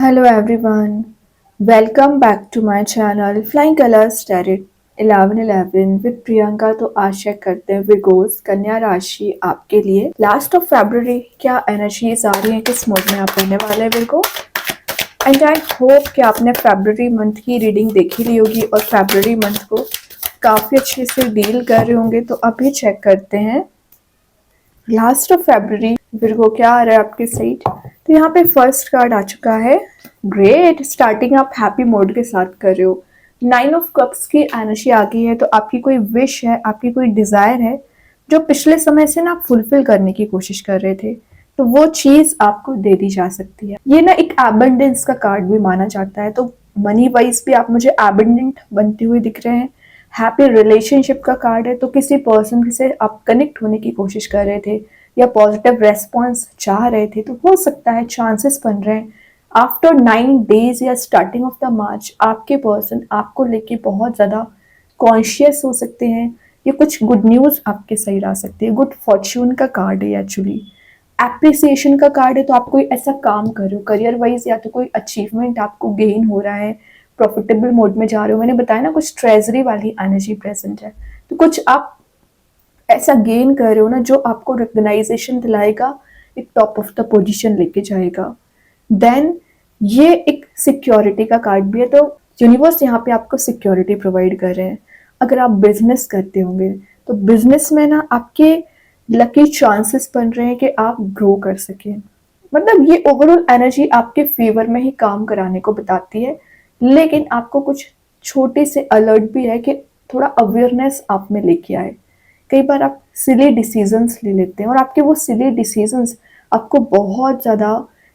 Hello everyone, welcome back to my channel Flying Colors Tarot 1111 with Priyanka. तो आशा करते हैं विगोस कन्या राशि आपके लिए लास्ट ऑफ फरवरी क्या एनर्जीज आ रही है, किस मोड में आप रहने वाले हैं विगो। एंड आई होप कि आपने फरवरी मंथ की रीडिंग देखी ली होगी और फरवरी मंथ को काफ़ी अच्छे से डील कर रहे होंगे। तो अभी चेक करते हैं लास्ट ऑफ फरवरी विर्गो क्या आ रहा है आपके साइड। तो यहाँ पे फर्स्ट कार्ड आ चुका है। ग्रेट, स्टार्टिंग आप हैप्पी मोड के साथ कर रहे हो। 9 ऑफ कप्स की एनर्जी आ गई है। तो आपकी कोई विश है, आपकी कोई डिजायर है जो पिछले समय से ना आप फुलफिल करने की कोशिश कर रहे थे, तो वो चीज आपको दे दी जा सकती है। ये ना एक एबंडेंस का कार्ड भी माना जाता है। तो मनी वाइज भी आप मुझे एबंडेंट बनते हुए दिख रहे हैं। हैप्पी रिलेशनशिप का कार्ड है। तो किसी पर्सन से आप कनेक्ट होने की कोशिश कर रहे थे या पॉजिटिव रेस्पॉन्स चाह रहे थे, तो हो सकता है चांसेस बन रहे हैं आफ्टर 9 डेज या स्टार्टिंग ऑफ द मार्च आपके पर्सन आपको लेके बहुत ज़्यादा कॉन्शियस हो सकते हैं। या कुछ गुड न्यूज़ आपके साइड आ सकती है। गुड फॉर्च्यून का कार्ड है एक्चुअली। एप्रिसिएशन का कार्ड है। तो आप कोई ऐसा काम कर रहे हो करियर वाइज, या तो कोई अचीवमेंट आपको गेन हो रहा है, प्रॉफिटेबल मोड में जा रहे हो। मैंने बताया ना कुछ ट्रेजरी वाली एनर्जी प्रेजेंट है। तो कुछ आप ऐसा गेन कर रहे हो ना जो आपको रिकग्नाइजेशन दिलाएगा, एक टॉप ऑफ द पोजीशन लेके जाएगा। देन ये एक सिक्योरिटी का कार्ड भी है। तो यूनिवर्स यहाँ पे आपको सिक्योरिटी प्रोवाइड कर रहे हैं। अगर आप बिजनेस करते होंगे तो बिजनेस में ना आपके लकी चांसेस बन रहे हैं कि आप ग्रो कर सकें। मतलब ये ओवरऑल एनर्जी आपके फेवर में ही काम कराने को बताती है। लेकिन आपको कुछ छोटे से अलर्ट भी है कि थोड़ा अवेयरनेस आप में लेके आए। कई बार आप सिली डिसीजंस ले लेते हैं और आपके वो सिली डिसीजंस आपको बहुत ज़्यादा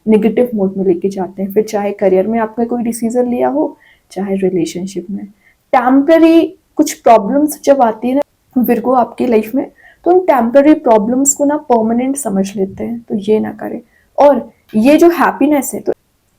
नेगेटिव मोड में लेके जाते हैं। फिर चाहे करियर में आपने कोई डिसीजन लिया हो, चाहे रिलेशनशिप में। टेम्पररी कुछ प्रॉब्लम्स जब आती है ना विर्गो आपकी लाइफ में, तो उन टेम्पररी प्रॉब्लम्स को ना परमानेंट समझ लेते हैं। तो ये ना करें। और ये जो हैप्पीनेस है, तो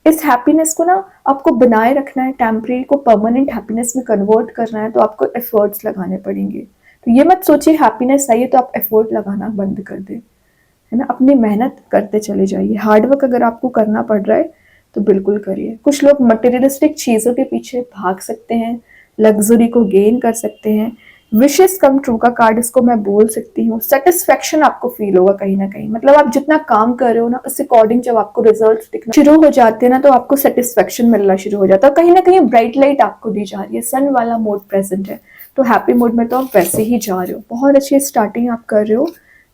इस हैप्पीनेस को ना आपको बनाए रखना है, टेम्परेरी को परमानेंट हैप्पीनेस में कन्वर्ट करना है, तो आपको एफर्ट्स लगाने पड़ेंगे। तो ये मत सोचिए हैप्पीनेस चाहिए तो आप एफर्ट लगाना बंद कर दें, है ना। अपनी मेहनत करते चले जाइए। हार्डवर्क अगर आपको करना पड़ रहा है तो बिल्कुल करिए। कुछ लोग मटेरियलिस्टिक चीज़ों के पीछे भाग सकते हैं, लग्जरी को गेन कर सकते हैं। विशेस कम ट्रू का कार्ड इसको मैं बोल सकती हूँ। सेटिस्फेक्शन आपको फील होगा कहीं ना कहीं। मतलब आप जितना काम कर रहे हो ना उस अकॉर्डिंग जब आपको रिजल्ट दिखना शुरू हो जाते हैं ना, तो आपको सेटिस्फेक्शन मिलना शुरू हो जाता है। कहीं ना कहीं ब्राइट लाइट आपको दी जा रही है, सन वाला मोड प्रेजेंट है। तो हैप्पी मोड में तो आप वैसे ही जा रहे हो, बहुत अच्छी स्टार्टिंग आप कर रहे हो।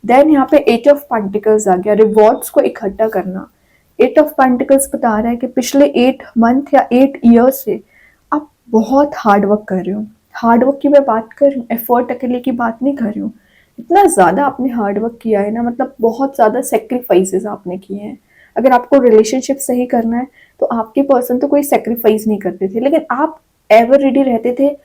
देन यहाँ पे 8 ऑफ पेंटिकल्स आ गया, रिवॉर्ड्स को इकट्ठा करना। 8 ऑफ पेंटिकल्स बता रहा है कि पिछले 8 मंथ या 8 ईयर से आप बहुत हार्ड वर्क कर रहे हो। हार्ड वर्क की मैं बात कर रही हूँ, एफर्ट अकेले की बात नहीं कर रही हूँ। इतना ज़्यादा आपने हार्ड वर्क किया है ना, मतलब बहुत ज़्यादा सेक्रीफाइसेस आपने किए हैं। अगर आपको रिलेशनशिप सही करना है तो आपके पर्सन तो कोई सेक्रीफाइस नहीं करते थे, लेकिन आप एवर रेडी रहते थे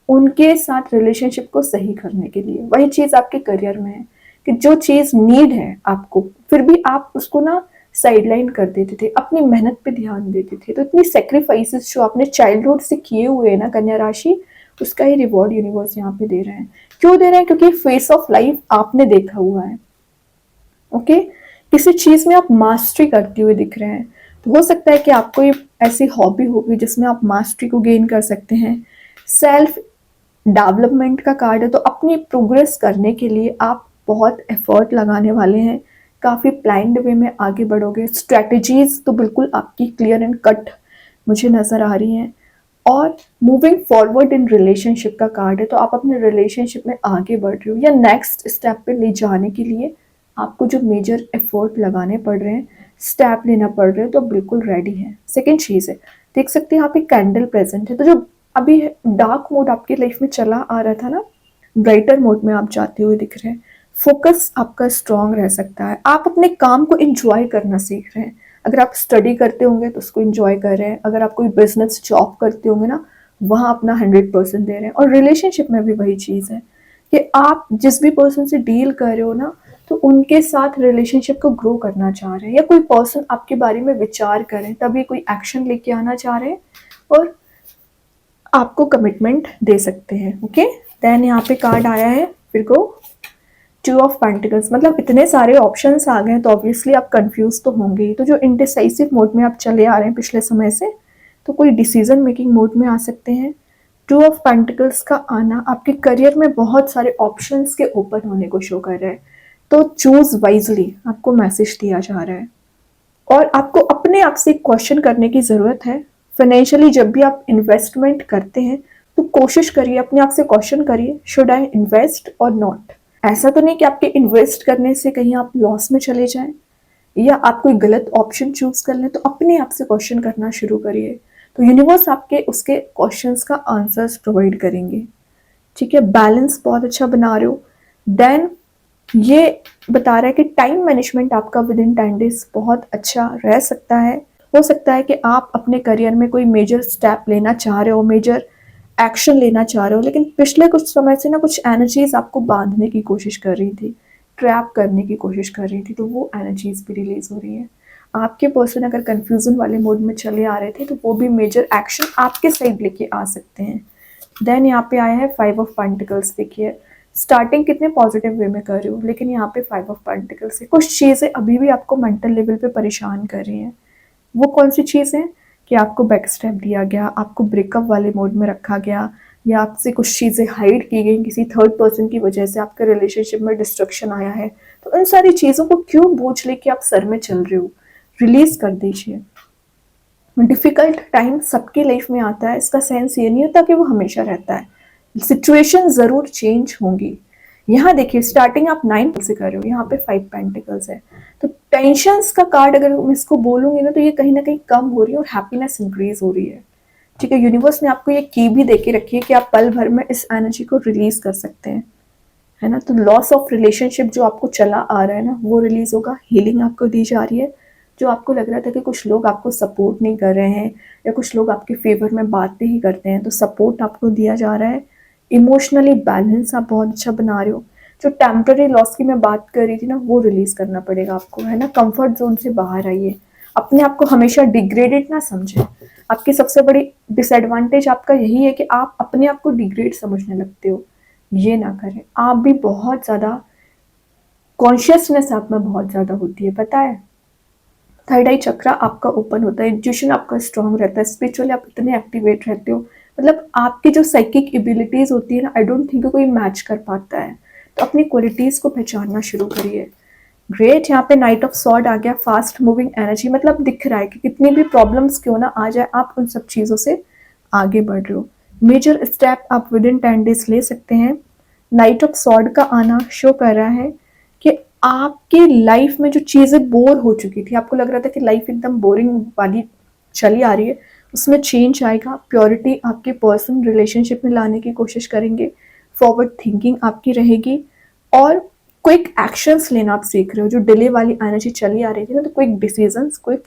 उनके साथ रिलेशनशिप को सही करने के लिए। वही चीज़ आपके करियर में है कि जो चीज़ नीड है आपको, फिर भी आप उसको ना साइडलाइन कर देते थे, अपनी मेहनत पे ध्यान देते थे। तो इतनी सेक्रीफाइसेस जो आपने चाइल्डहुड से किए हुए हैं ना कन्या राशि, उसका ही रिवॉर्ड यूनिवर्स यहाँ पे दे रहे हैं। क्यों दे रहे हैं? क्योंकि फेस ऑफ लाइफ आपने देखा हुआ है। ओके, किसी चीज़ में आप मास्टरी करते हुए दिख रहे हैं। तो हो सकता है कि आपको ये ऐसी हॉबी होगी जिसमें आप मास्टरी को गेन कर सकते हैं। सेल्फ डेवलपमेंट का कार्ड है। तो अपनी प्रोग्रेस करने के लिए आप बहुत एफर्ट लगाने वाले हैं, काफ़ी प्लान्ड वे में आगे बढ़ोगे। स्ट्रेटजीज तो बिल्कुल आपकी क्लियर एंड कट मुझे नज़र आ रही हैं। और मूविंग फॉरवर्ड इन रिलेशनशिप का कार्ड है। तो आप अपने रिलेशनशिप में आगे बढ़ रहे हो या नेक्स्ट स्टेप पे ले जाने के लिए आपको जो मेजर एफर्ट लगाने पड़ रहे हैं, स्टेप लेना पड़ रहे हैं, तो बिल्कुल रेडी है। सेकेंड चीज़ है, देख सकते हैं यहाँ पे कैंडल प्रेजेंट है। तो जो अभी डार्क मोड आपकी लाइफ में चला आ रहा था ना, ब्राइटर मोड में आप जाते हुए दिख रहे हैं। फोकस आपका स्ट्रांग रह सकता है। आप अपने काम को इंजॉय करना सीख रहे हैं। अगर आप स्टडी करते होंगे तो उसको इंजॉय कर रहे हैं। अगर आप कोई बिजनेस जॉब करते होंगे ना, वहाँ अपना 100% दे रहे हैं। और रिलेशनशिप में भी वही चीज़ है कि आप जिस भी पर्सन से डील कर रहे हो ना, तो उनके साथ रिलेशनशिप को ग्रो करना चाह रहे हैं। या कोई पर्सन आपके बारे में विचार करें तभी कोई एक्शन लेके आना चाह रहे हैं और आपको कमिटमेंट दे सकते हैं। ओके, देन यहाँ पे कार्ड आया है फिर को टू ऑफ पेंटिकल्स, मतलब इतने सारे ऑप्शंस आ गए तो ऑब्वियसली आप कंफ्यूज तो होंगे ही। तो जो इंडिसाइसिव मोड में आप चले आ रहे हैं पिछले समय से, तो कोई डिसीजन मेकिंग मोड में आ सकते हैं। टू ऑफ पेंटिकल्स का आना आपके करियर में बहुत सारे ऑप्शंस के ओपन होने को शो कर रहा है, तो चूज वाइजली आपको मैसेज दिया जा रहा है। और आपको अपने आप से क्वेश्चन करने की ज़रूरत है। फाइनेंशियली जब भी आप इन्वेस्टमेंट करते हैं तो कोशिश करिए, अपने आप से क्वेश्चन करिए, शुड आई इन्वेस्ट और नॉट। ऐसा तो नहीं कि आपके इन्वेस्ट करने से कहीं आप लॉस में चले जाएं या आप कोई गलत ऑप्शन चूज कर लें। तो अपने आप से क्वेश्चन करना शुरू करिए, तो यूनिवर्स आपके उसके क्वेश्चंस का आंसर्स प्रोवाइड करेंगे। ठीक है, बैलेंस बहुत अच्छा बना रहे हो। देन ये बता रहा है कि टाइम मैनेजमेंट आपका विद इन 10 डेज बहुत अच्छा रह सकता है। हो सकता है कि आप अपने करियर में कोई मेजर स्टेप लेना चाह रहे हो, मेजर एक्शन लेना चाह रहे हो, लेकिन पिछले कुछ समय से ना कुछ एनर्जीज आपको बांधने की कोशिश कर रही थी, ट्रैप करने की कोशिश कर रही थी, तो वो एनर्जीज भी रिलीज हो रही है। आपके पर्सन अगर कंफ्यूजन वाले मोड में चले आ रहे थे तो वो भी मेजर एक्शन आपके साइड लेके आ सकते हैं। देन यहाँ पे आया है 5 ऑफ पेंटिकल्स। देखिए स्टार्टिंग कितने पॉजिटिव वे में कर रही हो, लेकिन यहाँ पे 5 ऑफ पेंटिकल्स है, कुछ चीज़ें अभी भी आपको मेंटल लेवल पे परेशान कर रही हैं। वो कौन सी चीज़ है कि आपको बैक स्टेप दिया गया, आपको ब्रेकअप वाले मोड में रखा गया, या आपसे कुछ चीज़ें हाइड की गई किसी थर्ड पर्सन की वजह से, आपके रिलेशनशिप में डिस्ट्रक्शन आया है। तो इन सारी चीज़ों को क्यों बोझ लेके आप सर में चल रहे हो, रिलीज कर दीजिए। डिफिकल्ट टाइम सबकी लाइफ में आता है, इसका सेंस ये नहीं होता कि वो हमेशा रहता है, सिचुएशन ज़रूर चेंज होंगी। यहाँ देखिए स्टार्टिंग आप 9 से कर रहे हो, यहाँ पे 5 पेंटिकल्स है, तो टेंशन्स का कार्ड अगर मैं इसको बोलूंगी ना तो ये कहीं ना कहीं कम हो रही है और हैप्पीनेस इंक्रीज हो रही है। ठीक है, यूनिवर्स ने आपको ये की भी देके रखी है कि आप पल भर में इस एनर्जी को रिलीज कर सकते हैं, है ना। तो लॉस ऑफ रिलेशनशिप जो आपको चला आ रहा है ना वो रिलीज होगा। हीलिंग आपको दी जा रही है। जो आपको लग रहा था कि कुछ लोग आपको सपोर्ट नहीं कर रहे हैं या कुछ लोग आपके फेवर में बातें ही करते हैं, तो सपोर्ट आपको दिया जा रहा है। इमोशनली बैलेंस आप बहुत अच्छा बना रहे हो। जो टेम्पररी लॉस की मैं बात कर रही थी ना वो रिलीज करना पड़ेगा आपको, है ना। कंफर्ट जोन से बाहर आइए, अपने आप को हमेशा डिग्रेडेड ना समझें। आपकी सबसे बड़ी डिसएडवांटेज आपका यही है कि आप अपने आप को डिग्रेड समझने लगते हो, ये ना करें। आप भी बहुत ज़्यादा कॉन्शियसनेस आप में बहुत ज़्यादा होती है, पता है। थर्ड आई चक्रा आपका ओपन होता है, इंट्यूशन आपका स्ट्रांग रहता है, स्पिरिचुअली आप इतने एक्टिवेट रहते हो, मतलब आपकी जो साइकिक एबिलिटीज होती है ना, आई डोंट थिंक कोई मैच कर पाता है। तो अपनी क्वालिटीज को पहचानना शुरू करिए। ग्रेट, यहाँ पे नाइट ऑफ सॉर्ड आ गया, फास्ट मूविंग एनर्जी, मतलब दिख रहा है कि कितनी भी प्रॉब्लम्स क्यों ना आ जाए आप उन सब चीज़ों से आगे बढ़ रहे हो। मेजर स्टेप आप विद इन 10 डेज ले सकते हैं। नाइट ऑफ सॉर्ड का आना शो कर रहा है कि आपकी लाइफ में जो चीज़ें बोर हो चुकी थी, आपको लग रहा था कि लाइफ एकदम बोरिंग वाली चली आ रही है, उसमें चेंज आएगा। प्योरिटी आपके पर्सन रिलेशनशिप में लाने की कोशिश करेंगे। फॉरवर्ड थिंकिंग आपकी रहेगी और क्विक एक्शंस लेना आप सीख रहे हो। जो डिले वाली एनर्जी चली आ रही थी ना, तो क्विक डिसीजंस, क्विक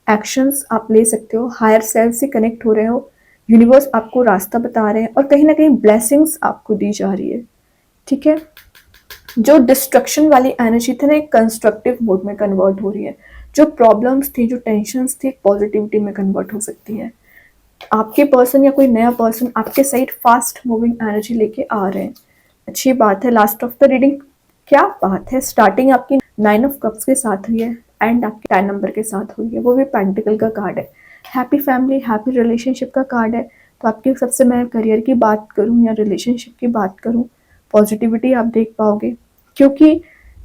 एक्शंस आप ले सकते हो। हायर सेल्फ से कनेक्ट हो रहे हो, यूनिवर्स आपको रास्ता बता रहे हैं और कहीं ना कहीं ब्लेसिंग्स आपको दी जा रही है। ठीक है, जो डिस्ट्रक्शन वाली एनर्जी थी ना एक कंस्ट्रक्टिव मोड में कन्वर्ट हो रही है। जो प्रॉब्लम्स थी, जो टेंशन्स थी, पॉजिटिविटी में कन्वर्ट हो सकती है। आपके पर्सन या कोई नया पर्सन आपके साइड फास्ट मूविंग एनर्जी लेके आ रहे हैं, अच्छी बात है। लास्ट ऑफ द रीडिंग क्या बात है, स्टार्टिंग आपकी 9 ऑफ कप्स के साथ हुई है एंड आपके 10 नंबर के साथ हुई है, वो भी पेंटिकल का कार्ड है। हैप्पी फैमिली, हैप्पी रिलेशनशिप का कार्ड है। तो आपके सबसे मैं करियर की बात करूं या रिलेशनशिप की बात करूं, पॉजिटिविटी आप देख पाओगे, क्योंकि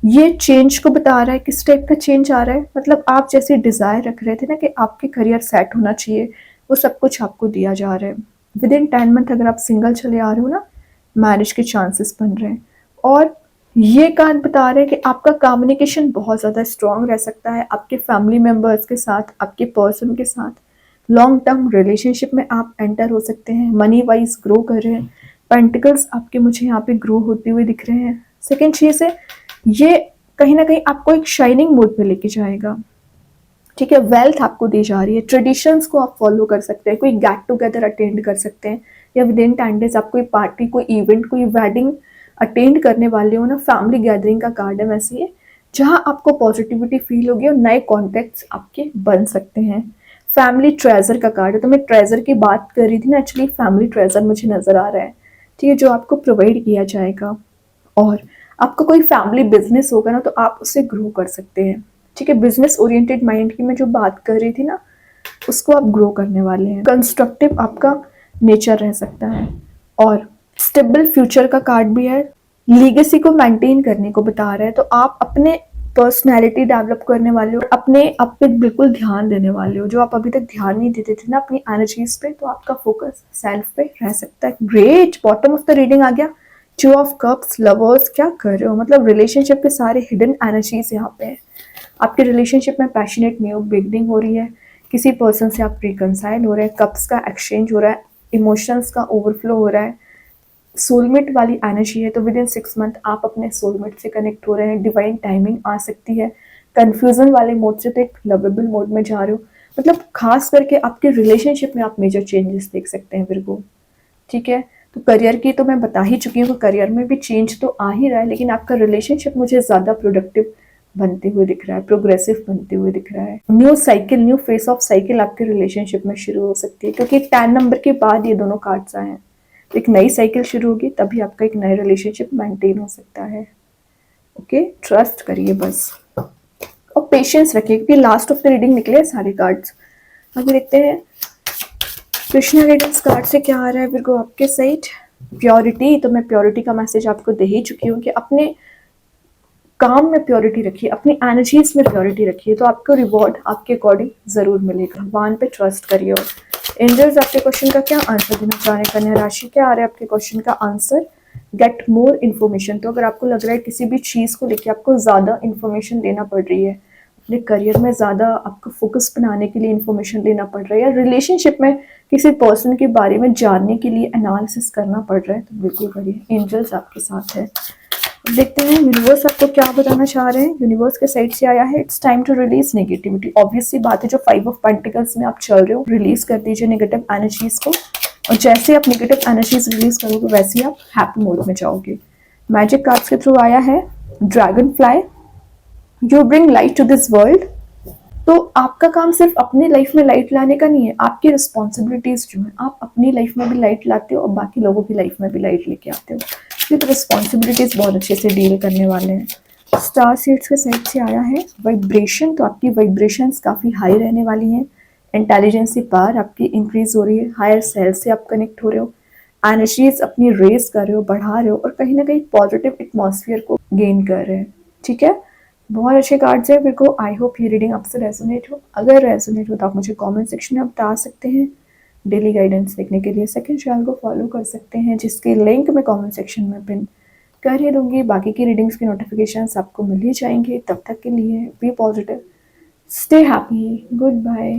ये चेंज को बता रहा है। किस टाइप का चेंज आ रहा है, मतलब आप जैसे डिजायर रख रहे थे ना कि आपके करियर सेट होना चाहिए, वो सब कुछ आपको दिया जा रहा है। विद इन 10 मंथ अगर आप सिंगल चले आ रहे हो ना, मैरिज के चांसेस बन रहे हैं। और ये कार्ड बता रहे हैं कि आपका कम्युनिकेशन बहुत ज़्यादा स्ट्रांग रह सकता है आपके फैमिली मेम्बर्स के साथ, आपके पर्सन के साथ। लॉन्ग टर्म रिलेशनशिप में आप एंटर हो सकते हैं। मनी वाइज ग्रो कर रहे हैं। पेंटिकल्स आपके मुझे यहाँ पे ग्रो होते हुए दिख रहे हैं। सेकेंड चीज़ है, ये कहीं ना कहीं आपको एक शाइनिंग मोड पे लेके जाएगा। ठीक है, वेल्थ आपको दी जा रही है। ट्रेडिशंस को आप फॉलो कर सकते हैं, कोई गेट टुगेदर अटेंड कर सकते हैं, या विद इन 10 डेज आप कोई पार्टी, कोई इवेंट, कोई वेडिंग अटेंड करने वाले हो ना। फैमिली गैदरिंग का कार्ड है वैसे ये, जहाँ आपको पॉजिटिविटी फील होगी और नए कॉन्टेक्ट्स आपके बन सकते हैं। फैमिली ट्रेजर का कार्ड है, तो मैं ट्रेजर की बात कर रही थी ना, एक्चुअली फैमिली ट्रेजर मुझे नजर आ रहा है। ठीक है, जो आपको प्रोवाइड किया जाएगा। और आपका कोई फैमिली बिजनेस होगा ना तो आप उससे ग्रो कर सकते हैं। ठीक है, बिजनेस ओरिएंटेड माइंड की मैं जो बात कर रही थी ना, उसको आप ग्रो करने वाले हैं। कंस्ट्रक्टिव आपका नेचर रह सकता है और स्टेबल फ्यूचर का कार्ड भी है। लीगेसी को मेंटेन करने को बता रहा है, तो आप अपने पर्सनैलिटी डेवलप करने वाले हो, अपने आप पे बिल्कुल ध्यान देने वाले हो, जो आप अभी तक ध्यान नहीं देते थे ना अपनी एनर्जीज पे, तो आपका फोकस सेल्फ पे रह सकता है। Great, bottom of the reading आ गया, टू ऑफ कप्स। लवर्स क्या कर रहे हो, मतलब रिलेशनशिप के सारे हिडन एनर्जीज यहाँ पे है। आपके रिलेशनशिप में पैशनेट न्यू बिगनिंग हो रही है, किसी पर्सन से आप रिकंसाइल हो रहे हैं, कप्स का एक्सचेंज हो रहा है, इमोशंस का ओवरफ्लो हो रहा है, सोलमेट वाली एनर्जी है, तो विद इन 6 मंथ आप अपने सोलमेट से कनेक्ट हो रहे हैं, डिवाइन टाइमिंग आ सकती है। कंफ्यूजन वाले मोड से तो एक लवेबल मोड में जा रहे हो, मतलब खास करके आपके रिलेशनशिप में आप मेजर चेंजेस देख सकते हैं विर्गो। ठीक है, तो करियर की तो मैं बता ही चुकी हूँ, करियर में भी चेंज तो आ ही रहा है, लेकिन आपका रिलेशनशिप मुझे ज़्यादा प्रोडक्टिव बनते हुए दिख रहा है, प्रोग्रेसिव बनते हुए दिख रहा है। New cycle, new face of cycle आपके रिलेशनशिप में शुरू हो सकती है, क्योंकि 10 नंबर के बाद ये दोनों कार्ड्स आए हैं। एक नई साइकिल शुरू होगी, तभी आपका एक नया रिलेशनशिप मेंटेन हो सकता है। ओके, ट्रस्ट करिए बस और पेशेंस रखिए, क्योंकि लास्ट ऑफ द रीडिंग निकले सारे कार्ड्स। अभी देखते हैं कृष्णा गाइडेंस कार्ड से क्या आ रहा है विर्गो आपके साइड। प्योरिटी, तो मैं प्योरिटी का मैसेज आपको दे ही चुकी हूँ कि अपने काम में प्योरिटी रखिए, अपनी एनर्जीज में प्योरिटी रखिए, तो आपको रिवॉर्ड आपके अकॉर्डिंग जरूर मिलेगा। भगवान पे ट्रस्ट करिए। और एंजल्स आपके क्वेश्चन का क्या आंसर देना चाह रहे हैं, कन्या राशि क्या आ रहा है आपके क्वेश्चन का आंसर। गेट मोर इन्फॉर्मेशन, तो अगर आपको लग रहा है किसी भी चीज़ को लेकर आपको ज़्यादा इन्फॉर्मेशन लेना पड़ रही है, अपने करियर में ज़्यादा आपको फोकस बनाने के लिए इन्फॉर्मेशन लेना पड़ रहा है, या रिलेशनशिप में किसी पर्सन के बारे में जानने के लिए एनालिसिस करना पड़ रहा है, तो बिल्कुल करिए, एंजल्स आपके साथ है। देखते हैं यूनिवर्स आपको क्या बताना चाह रहे हैं। यूनिवर्स के साइड से आया है, it's time to release negativity. Obvious सी बात है, जो 5 ऑफ पेंटिकल्स में आप चल रहे हो, रिलीज कर दीजिए नेगेटिव एनर्जीज को, और जैसे आप नेगेटिव एनर्जीज रिलीज करोगे वैसे ही आप हैप्पी मोड में जाओगे। मैजिक कार्ड्स के थ्रू आया है dragonfly, you bring light to this world. तो आपका काम सिर्फ अपनी लाइफ में लाइट लाने का नहीं है, आपकी रिस्पॉन्सिबिलिटीज जो है, आप अपनी लाइफ में भी लाइट लाते हो और बाकी लोगों की लाइफ में भी लाइट लेके आते हो। तो रिस्पॉन्सिबिलिटीज बहुत अच्छे से डील करने वाले हैं। स्टार सीड्स के साइड से आया है वाइब्रेशन, तो आपकी वाइब्रेशंस काफ़ी हाई रहने वाली हैं। इंटेलिजेंसी पावर आपकी इंक्रीज हो रही है, हायर सेल्फ से आप कनेक्ट हो रहे हो, एनर्जीज अपनी रेस कर रहे हो, बढ़ा रहे हो, और कहीं ना कहीं पॉजिटिव एटमॉस्फेयर को गेन कर रहे हैं। ठीक है, बहुत अच्छे कार्ड्स है मेरे को। आई होप ये रीडिंग आपसे रेजोनेट हो। अगर रेजोनेट हो तो आप मुझे कमेंट सेक्शन में बता सकते हैं। डेली गाइडेंस देखने के लिए सेकंड चैनल को फॉलो कर सकते हैं, जिसकी लिंक मैं कमेंट सेक्शन में पिन कर ही दूंगी। बाकी की रीडिंग्स की नोटिफिकेशंस आपको मिल ही जाएंगे। तब तक के लिए be positive, stay happy, good bye.